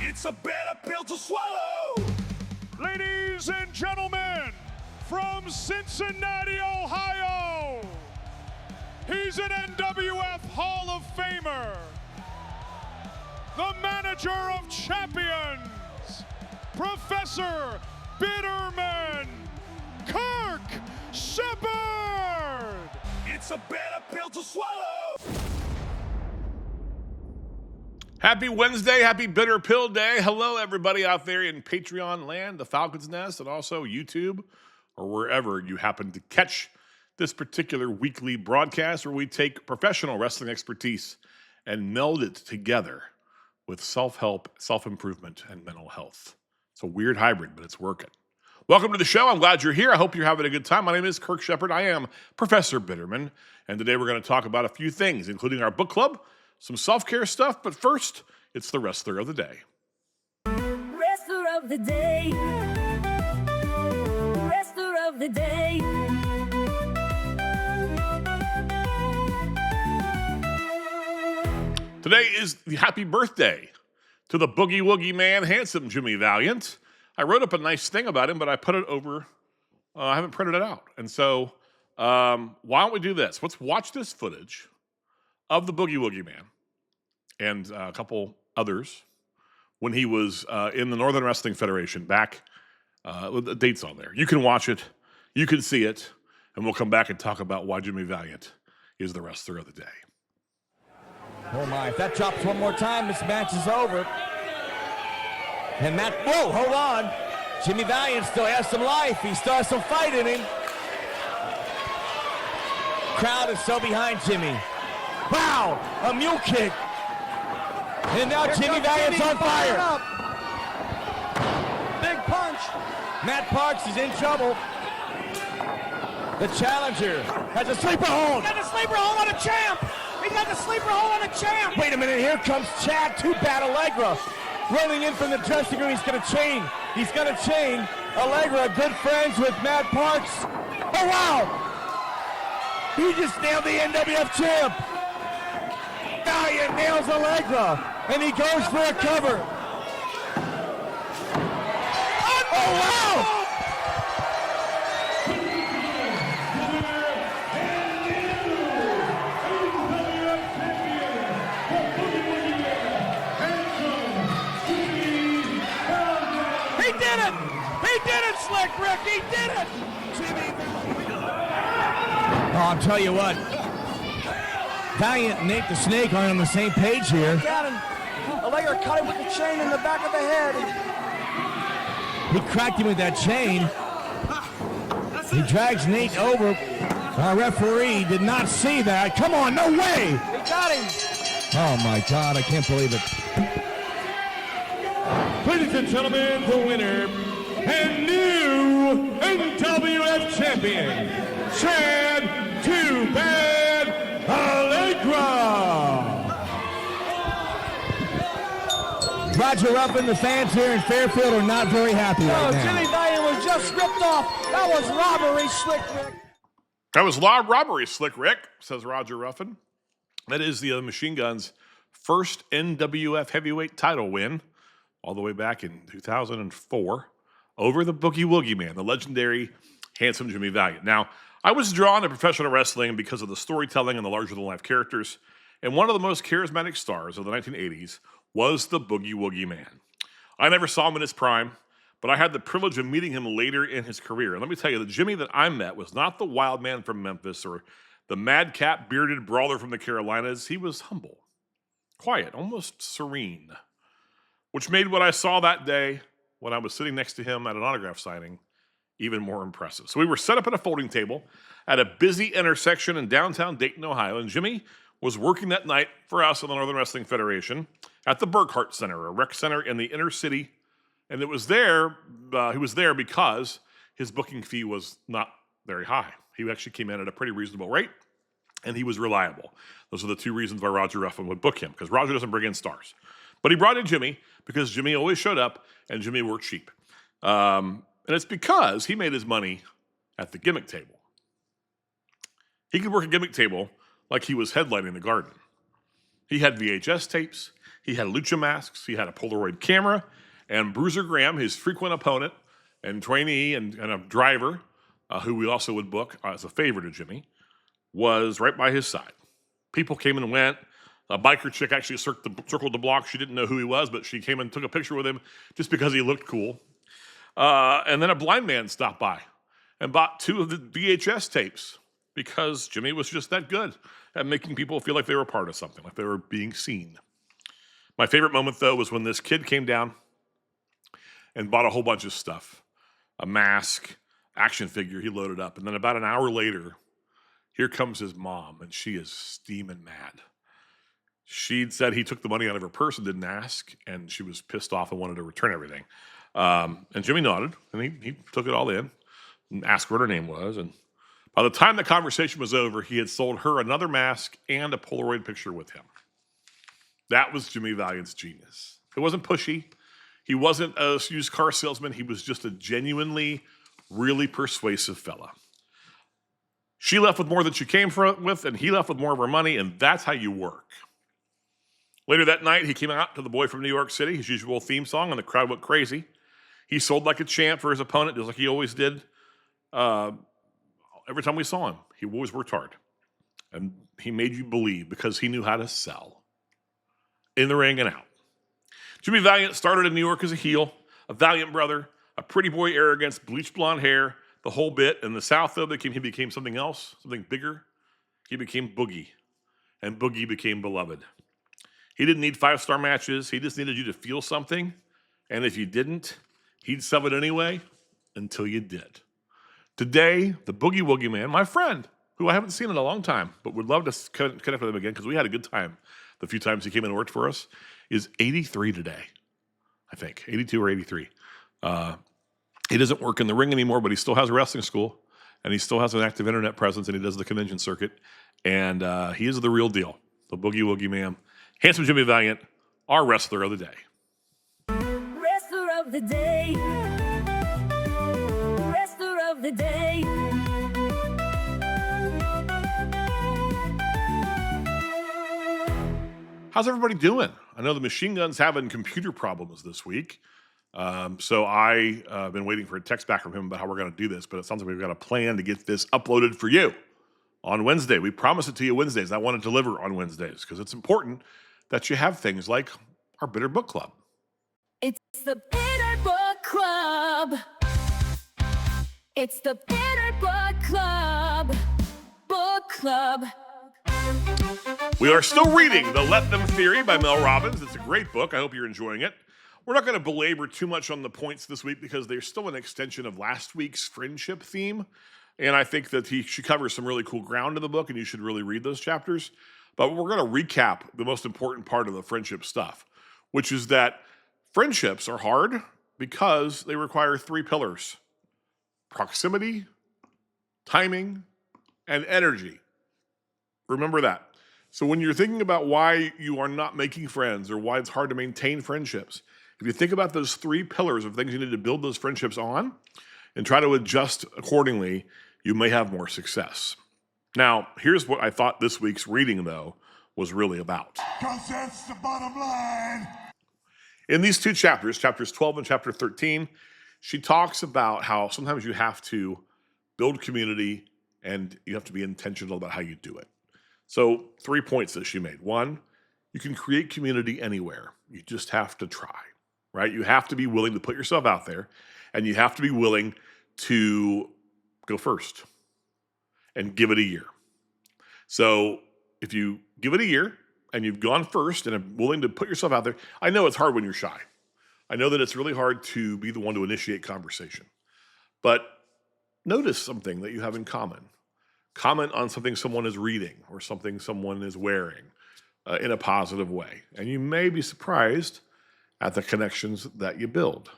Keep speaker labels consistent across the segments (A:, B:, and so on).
A: It's a better pill to swallow.
B: Ladies and gentlemen, from Cincinnati, Ohio, he's an NWF Hall of Famer, the manager of champions, Professor Bitterman, Kirk Sheppard.
A: It's a better pill to swallow.
C: Happy Wednesday, happy Bitter Pill Day. Hello, everybody out there in Patreon land, the Falcon's Nest, and also YouTube, or wherever you happen to catch this particular weekly broadcast where we take professional wrestling expertise and meld it together with self-help, self-improvement, and mental health. It's a weird hybrid, but it's working. Welcome to the show. I'm glad you're here. I hope you're having a good time. My name is Kirk Sheppard. I am Professor Bitterman, and today we're going to talk about a few things, including our book club, some self-care stuff, but first, it's the Wrestler of the Day.
D: Wrestler of the Day. Wrestler of the Day.
C: Today is the happy birthday to the Boogie Woogie Man, handsome Jimmy Valiant. I wrote up a nice thing about him, but I put it over, I haven't printed it out. And so, why don't we do this? Let's watch this footage of the Boogie Woogie Man and a couple others when he was in the Northern Wrestling Federation back, with the dates on there. You can watch it, you can see it, and we'll come back and talk about why Jimmy Valiant is the Wrestler of the Day.
E: Oh my, if that drops one more time, this match is over. And that, whoa, hold on. Jimmy Valiant still has some life. He still has some fight in him. Crowd is so behind Jimmy. Wow, a mule kick. And now Jimmy Valiant's on fire. Big punch. Matt Parks is in trouble. The challenger has a sleeper hold.
F: He's got the sleeper hold on a champ. He's got the sleeper hold on a champ.
E: Wait a minute, here comes Chad, too bad Allegra. Running in from the dressing room, he's gonna chain. He's gonna chain Allegra, good friends with Matt Parks. Oh wow! He just nailed the NWF champ. Valiant nails Allegra, and he goes for a cover. Oh wow!
F: He did it, Slick Rick. He did it.
E: Oh, I'll tell you what. Valiant and Nate the Snake aren't on the same page here.
F: Got him. Allegra cut him with the chain in the back of the head.
E: He cracked him with that chain. He drags Nate over. Our referee did not see that. Come on, no way.
F: He got him.
E: Oh my God, I can't believe it.
B: Ladies and gentlemen, the winner and new NWF champion, Chad Too Bad Allegra.
E: Roger Ruffin, the fans here in Fairfield are not very happy right now.
F: Jimmy Valiant was just ripped off. That was robbery, Slick Rick.
C: That was robbery, Slick Rick, says Roger Ruffin. That is the Machine Guns' first NWF heavyweight title win, all the way back in 2004, over the Boogie Woogie Man, the legendary handsome Jimmy Valiant. Now, I was drawn to professional wrestling because of the storytelling and the larger-than-life characters, and one of the most charismatic stars of the 1980s was the Boogie Woogie Man. I never saw him in his prime, but I had the privilege of meeting him later in his career. And let me tell you, the Jimmy that I met was not the wild man from Memphis or the madcap bearded brawler from the Carolinas. He was humble, quiet, almost serene, which made what I saw that day when I was sitting next to him at an autograph signing even more impressive. So we were set up at a folding table at a busy intersection in downtown Dayton, Ohio, and Jimmy was working that night for us in the Northern Wrestling Federation at the Burkhart Center, a rec center in the inner city. And it was there, he was there because his booking fee was not very high. He actually came in at a pretty reasonable rate, and he was reliable. Those are the two reasons why Roger Ruffin would book him, because Roger doesn't bring in stars. But he brought in Jimmy because Jimmy always showed up, and Jimmy worked cheap. And it's because he made his money at the gimmick table. He could work a gimmick table like he was headlining the Garden. He had VHS tapes. He had lucha masks, he had a Polaroid camera, and Bruiser Graham, his frequent opponent and trainee and a driver, who we also would book as a favor to Jimmy, was right by his side. People came and went. A biker chick actually circled the block. She didn't know who he was, but she came and took a picture with him just because he looked cool. And then a blind man stopped by and bought 2 of the VHS tapes because Jimmy was just that good at making people feel like they were part of something, like they were being seen. My favorite moment, though, was when this kid came down and bought a whole bunch of stuff. A mask, action figure he loaded up. And then about an hour later, here comes his mom, and she is steaming mad. She'd said he took the money out of her purse and didn't ask, and she was pissed off and wanted to return everything. And Jimmy nodded, and he took it all in and asked what her name was. And by the time the conversation was over, he had sold her another mask and a Polaroid picture with him. That was Jimmy Valiant's genius. It wasn't pushy. He wasn't a used car salesman. He was just a genuinely, really persuasive fella. She left with more than she came with, and he left with more of her money, and that's how you work. Later that night, he came out to The Boy from New York City, his usual theme song, and the crowd went crazy. He sold like a champ for his opponent, just like he always did. Every time we saw him, he always worked hard. And he made you believe because he knew how to sell. In the ring and out. Jimmy Valiant started in New York as a heel, a valiant brother, a pretty boy arrogance, bleached blonde hair, the whole bit. In the South, though, he became something else, something bigger. He became Boogie, and Boogie became beloved. He didn't need 5-star matches. He just needed you to feel something, and if you didn't, he'd sell it anyway until you did. Today, the Boogie Woogie Man, my friend, who I haven't seen in a long time, but would love to connect with him again because we had a good time the few times he came in and worked for us, is 83 today, I think, 82 or 83. He doesn't work in the ring anymore, but he still has a wrestling school, and he still has an active internet presence, and he does the convention circuit, and he is the real deal, the Boogie Woogie Man. Handsome Jimmy Valiant, our wrestler of the day.
D: Wrestler of the day. Wrestler of the day.
C: How's everybody doing? I know the Machine Gun's having computer problems this week. So I've been waiting for a text back from him about how we're going to do this, but it sounds like we've got a plan to get this uploaded for you on Wednesday. We promise it to you Wednesdays. I want to deliver on Wednesdays because it's important that you have things like our Bitter Book Club.
D: It's the Bitter Book Club. It's the Bitter Book Club. Book Club.
C: We are still reading The Let Them Theory by Mel Robbins. It's a great book. I hope you're enjoying it. We're not going to belabor too much on the points this week because they're still an extension of last week's friendship theme. And I think that she covers some really cool ground in the book, and you should really read those chapters. But we're going to recap the most important part of the friendship stuff, which is that friendships are hard because they require 3 pillars: proximity, timing, and energy. Remember that. So when you're thinking about why you are not making friends or why it's hard to maintain friendships, if you think about those 3 pillars of things you need to build those friendships on and try to adjust accordingly, you may have more success. Now, here's what I thought this week's reading, though, was really about.
A: 'Cause that's the bottom line.
C: In these 2 chapters, chapters 12 and chapter 13, she talks about how sometimes you have to build community and you have to be intentional about how you do it. So 3 points that she made. 1, you can create community anywhere. You just have to try, right? You have to be willing to put yourself out there, and you have to be willing to go first and give it a year. So if you give it a year and you've gone first and are willing to put yourself out there, I know it's hard when you're shy. I know that it's really hard to be the one to initiate conversation. But notice something that you have in common. Comment on something someone is reading or something someone is wearing in a positive way. And you may be surprised at the connections that you build.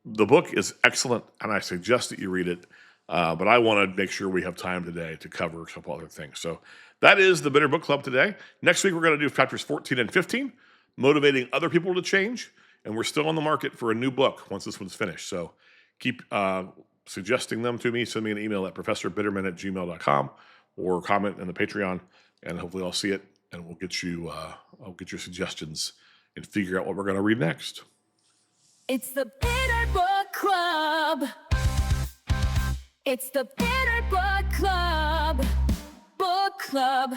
C: The book is excellent, and I suggest that you read it. But I want to make sure we have time today to cover a couple other things. So that is the Bitter Book Club today. Next week, we're going to do chapters 14 and 15, motivating other people to change. And we're still on the market for a new book once this one's finished. So keep suggesting them to me. Send me an email at professorbitterman@gmail.com or comment in the Patreon, and hopefully I'll see it and we'll get you. I'll get your suggestions and figure out what we're going to read next.
D: It's the Bitter Book Club. It's the Bitter Book Club. Book Club.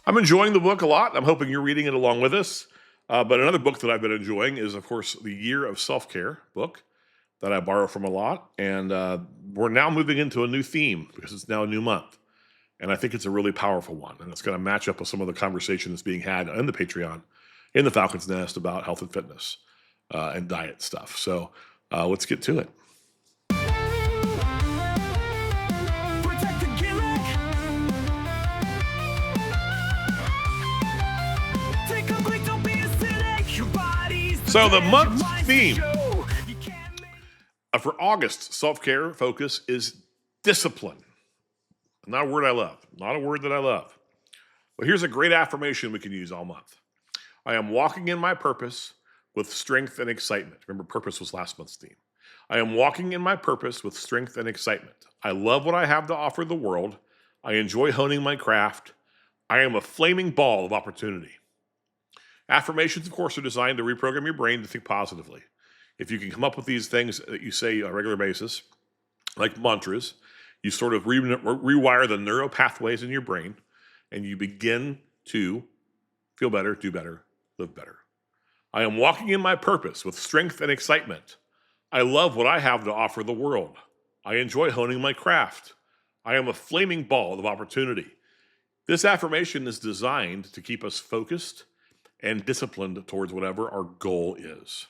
C: I'm enjoying the book a lot. I'm hoping you're reading it along with us. But another book that I've been enjoying is, of course, the Year of Self-Care book that I borrow from a lot. And we're now moving into a new theme because it's now a new month. And I think it's a really powerful one. And it's going to match up with some of the conversation that's being had in the Patreon, in the Falcon's Nest about health and fitness and diet stuff. So let's get to it. So the month theme for August self-care focus is discipline. Not a word I love. Not a word that I love. But here's a great affirmation we can use all month. I am walking in my purpose with strength and excitement. Remember, purpose was last month's theme. I am walking in my purpose with strength and excitement. I love what I have to offer the world. I enjoy honing my craft. I am a flaming ball of opportunity. Affirmations, of course, are designed to reprogram your brain to think positively. If you can come up with these things that you say on a regular basis, like mantras, you sort of rewire the neural pathways in your brain, and you begin to feel better, do better, live better. I am walking in my purpose with strength and excitement. I love what I have to offer the world. I enjoy honing my craft. I am a flaming ball of opportunity. This affirmation is designed to keep us focused and disciplined towards whatever our goal is.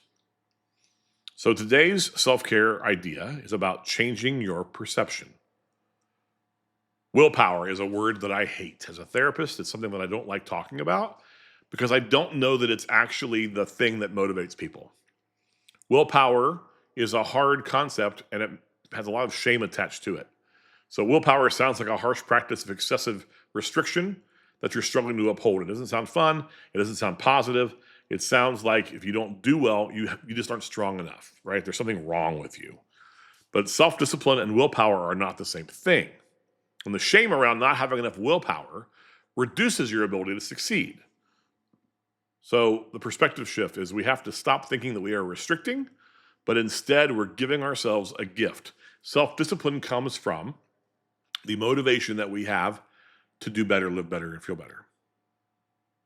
C: So today's self-care idea is about changing your perception. Willpower is a word that I hate. As a therapist, it's something that I don't like talking about because I don't know that it's actually the thing that motivates people. Willpower is a hard concept and it has a lot of shame attached to it. So willpower sounds like a harsh practice of excessive restriction that you're struggling to uphold. It doesn't sound fun. It doesn't sound positive. It sounds like if you don't do well, you just aren't strong enough, right? There's something wrong with you. But self-discipline and willpower are not the same thing. And the shame around not having enough willpower reduces your ability to succeed. So the perspective shift is we have to stop thinking that we are restricting, but instead we're giving ourselves a gift. Self-discipline comes from the motivation that we have to do better, live better, and feel better.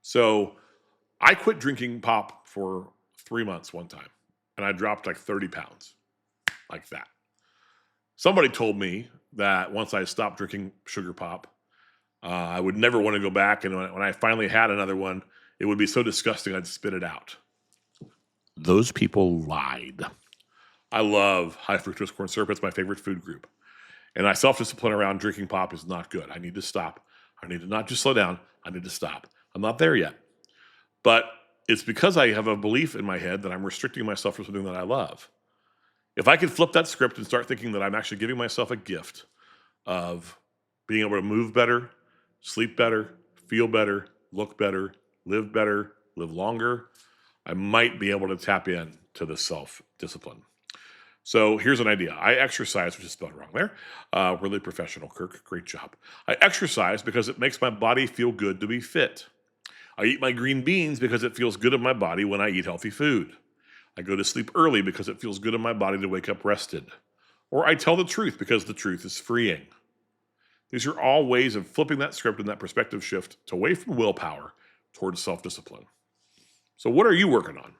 C: So I quit drinking pop for 3 months one time, and I dropped like 30 pounds, like that. Somebody told me that once I stopped drinking sugar pop, I would never want to go back, and when I finally had another one, it would be so disgusting I'd spit it out. Those people lied. I love high fructose corn syrup. It's my favorite food group. And my self-discipline around drinking pop is not good. I need to stop. I need to not just slow down. I need to stop. I'm not there yet. But it's because I have a belief in my head that I'm restricting myself from something that I love. If I could flip that script and start thinking that I'm actually giving myself a gift of being able to move better, sleep better, feel better, look better, live longer, I might be able to tap in to the self-discipline. So here's an idea. I exercise, which is spelled wrong there. Really professional, Kirk. Great job. I exercise because it makes my body feel good to be fit. I eat my green beans because it feels good in my body when I eat healthy food. I go to sleep early because it feels good in my body to wake up rested. Or I tell the truth because the truth is freeing. These are all ways of flipping that script and that perspective shift away from willpower towards self-discipline. So what are you working on?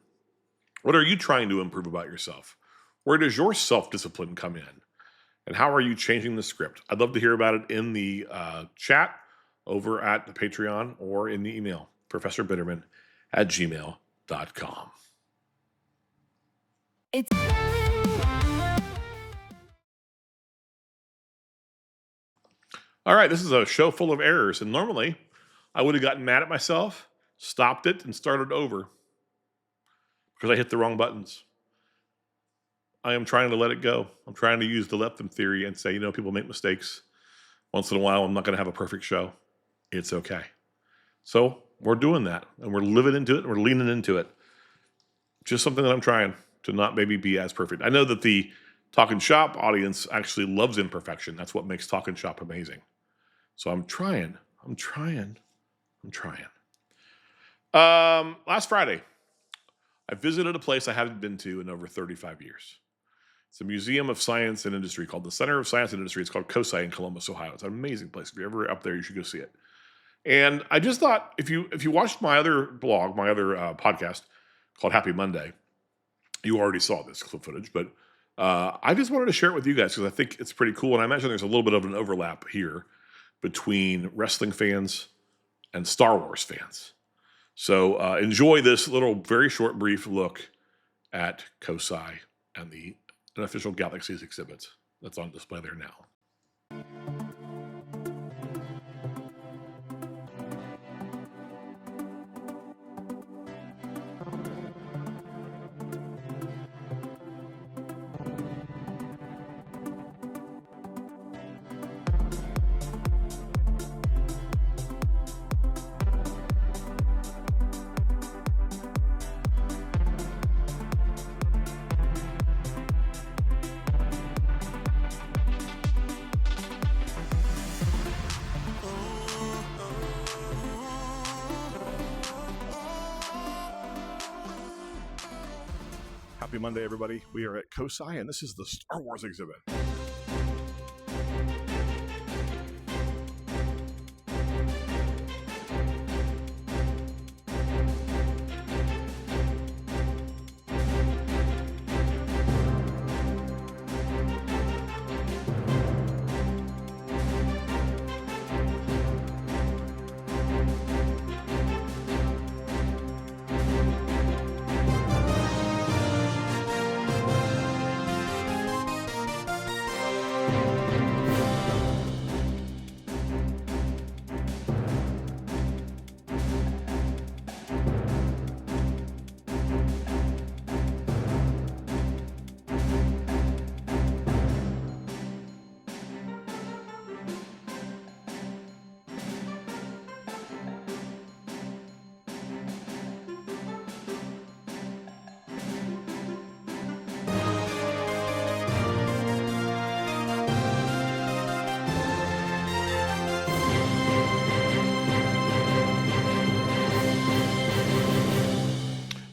C: What are you trying to improve about yourself? Where does your self-discipline come in? And how are you changing the script? I'd love to hear about it in the chat over at the Patreon or in the email, professorbitterman@gmail.com. All right, this is a show full of errors, and normally I would have gotten mad at myself, stopped it, and started over because I hit the wrong buttons. I am trying to let it go. I'm trying to use the let them theory and say, people make mistakes. Once in a while, I'm not going to have a perfect show. It's okay. So we're doing that, and we're living into it, and we're leaning into it. Just something that I'm trying to not maybe be as perfect. I know that the Talkin' Shop audience actually loves imperfection. That's what makes Talkin' Shop amazing. So I'm trying. I'm trying. Last Friday, I visited a place I hadn't been to in over 35 years. It's a museum of science and industry called the Center of Science and Industry. It's called COSI in Columbus, Ohio. It's an amazing place. If you're ever up there, you should go see it. And I just thought, if you watched my other blog, my other podcast called Happy Monday, you already saw this clip footage, but I just wanted to share it with you guys because I think it's pretty cool. And I imagine there's a little bit of an overlap here between wrestling fans and Star Wars fans. So enjoy this little, very short, brief look at COSI and the unofficial Galaxies exhibit that's on display there now. Happy Monday, everybody. We are at COSI, and this is the Star Wars exhibit.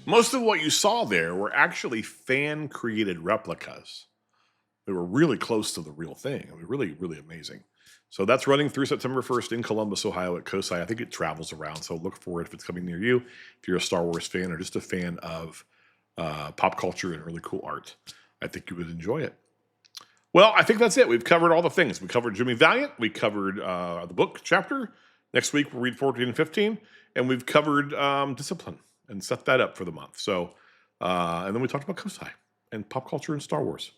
C: Most of what you saw there were actually fan-created replicas. They were really close to the real thing. I mean, really, really amazing. So that's running through September 1st in Columbus, Ohio at COSI. I think it travels around, so look for it if it's coming near you. If you're a Star Wars fan or just a fan of pop culture and really cool art, I think you would enjoy it. Well, I think that's it. We've covered all the things. We covered Jimmy Valiant. We covered the book chapter. Next week, we'll read 14 and 15. And we've covered Discipline and set that up for the month. So, and then we talked about COSI and pop culture and Star Wars.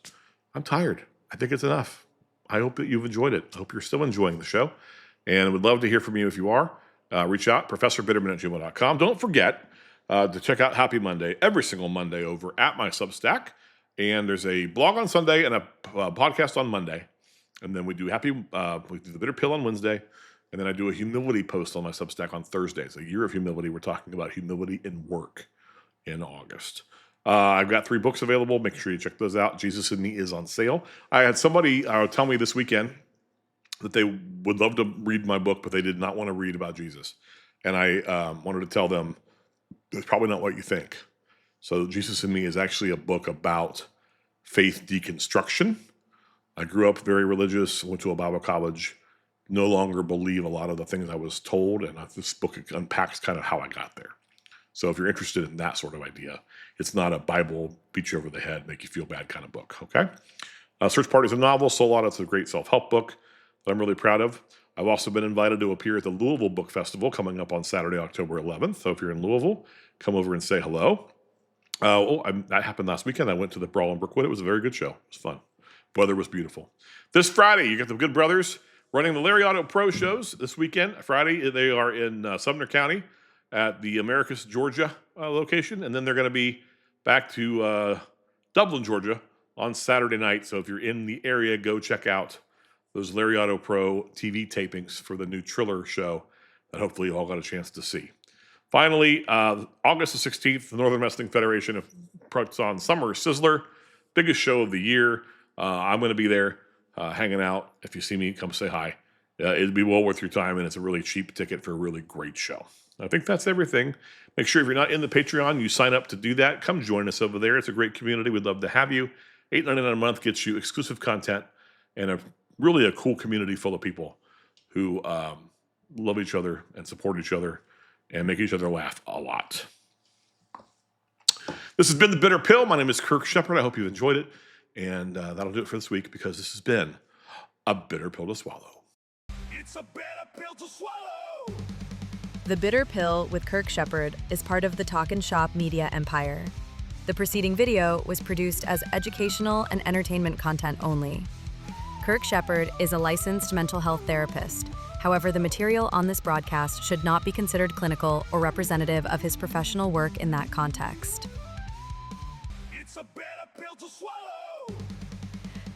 C: I'm tired. I think it's enough. I hope that you've enjoyed it. I hope you're still enjoying the show. And I would love to hear from you if you are. Reach out, ProfessorBitterman@gmail.com. Don't forget to check out Happy Monday every single Monday over at my Substack. And there's a blog on Sunday and a podcast on Monday. And then we do we do the Bitter Pill on Wednesday. And then I do a humility post on my Substack on Thursdays. A year of humility. We're talking about humility in work in August. I've got 3 books available. Make sure you check those out. Jesus in Me is on sale. I had somebody tell me this weekend that they would love to read my book, but they did not want to read about Jesus. And I wanted to tell them, it's probably not what you think. So Jesus in Me is actually a book about faith deconstruction. I grew up very religious, went to a Bible college, no longer believe a lot of the things I was told, and this book unpacks kind of how I got there. So if you're interested in that sort of idea, it's not a Bible beat you over the head, make you feel bad kind of book, okay? Search Party is a novel. Soul Audit's a great self-help book that I'm really proud of. I've also been invited to appear at the Louisville Book Festival coming up on Saturday, October 11th. So if you're in Louisville, come over and say hello. That happened last weekend. I went to the Brawl in Brookwood. It was a very good show. It was fun. Weather was beautiful. This Friday, you got the Good Brothers running the Larry Auto Pro shows this weekend. Friday, they are in Sumner County at the Americus, Georgia location. And then they're going to be back to Dublin, Georgia on Saturday night. So if you're in the area, go check out those Larry Auto Pro TV tapings for the new Triller show that hopefully you all got a chance to see. Finally, August the 16th, the Northern Wrestling Federation puts on Summer Sizzler, biggest show of the year. I'm going to be there hanging out. If you see me, come say hi. It'd be well worth your time, and it's a really cheap ticket for a really great show. I think that's everything. Make sure if you're not in the Patreon, you sign up to do that. Come join us over there. It's a great community. We'd love to have you. $8.99 a month gets you exclusive content and really a cool community full of people who love each other and support each other and make each other laugh a lot. This has been The Bitter Pill. My name is Kirk Sheppard. I hope you've enjoyed it. And that'll do it for this week because this has been a bitter pill to swallow.
A: It's a bitter pill to swallow.
G: The Bitter Pill with Kirk Sheppard is part of the Talk and Shop media empire. The preceding video was produced as educational and entertainment content only. Kirk Sheppard is a licensed mental health therapist. However, the material on this broadcast should not be considered clinical or representative of his professional work in that context.
A: It's a bitter pill to swallow.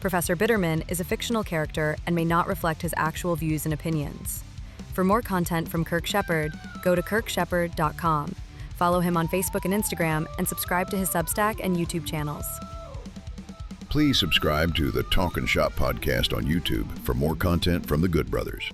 G: Professor Bitterman is a fictional character and may not reflect his actual views and opinions. For more content from Kirk Sheppard, go to kirksheppard.com. Follow him on Facebook and Instagram, and subscribe to his Substack and YouTube channels.
H: Please subscribe to the Talk and Shop podcast on YouTube for more content from the Good Brothers.